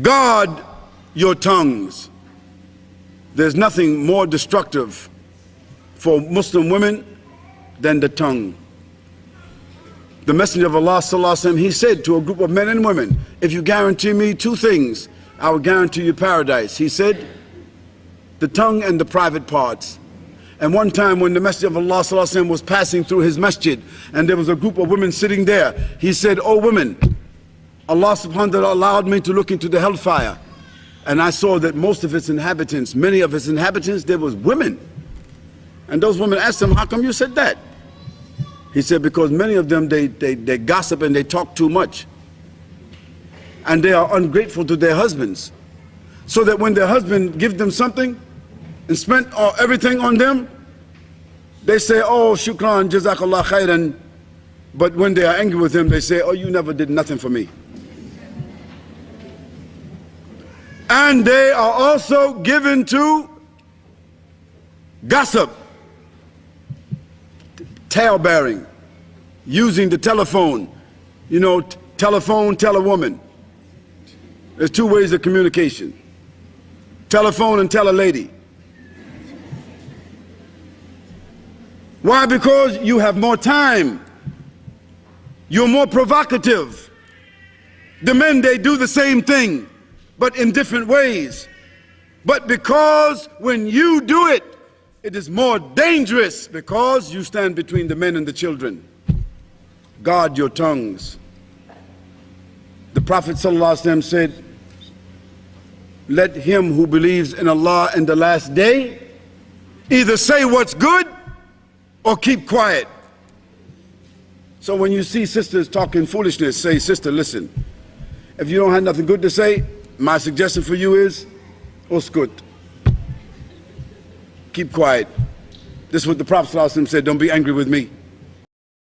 Guard your tongues. There's nothing more destructive for Muslim women than the tongue. The Messenger of Allah sallallahu alaihi wasallam, he said to a group of men and women, if you guarantee me two things, I will guarantee you paradise. He said, the tongue and the private parts. And one time when the Messenger of Allah sallallahu alaihi wasallam was passing through his masjid and there was a group of women sitting there, he said, oh women, Allah subhanahu wa ta'ala allowed me to look into the hellfire, and I saw that most of its inhabitants, many of its inhabitants, there was women. And those women asked him, how come you said that? He said, because many of them, they gossip and they talk too much. And they are ungrateful to their husbands. So that when their husband gives them something and spent everything on them, they say, oh, shukran, jazakallah khairan. But when they are angry with him, they say, oh, you never did nothing for me. And they are also given to gossip, tale-bearing, using the telephone. You know, telephone, tell a woman. There's two ways of communication. Telephone and tell a lady. Why? Because you have more time. You're more provocative. The men, they do the same thing, but in different ways. But because when you do it, it is more dangerous because you stand between the men and the children. Guard your tongues. The Prophet ﷺ said, let him who believes in Allah and the last day either say what's good or keep quiet. So when you see sisters talking foolishness, say, sister, listen, if you don't have nothing good to say, my suggestion for you is, uskut. Keep quiet. This is what the Prophet ﷺ said, don't be angry with me.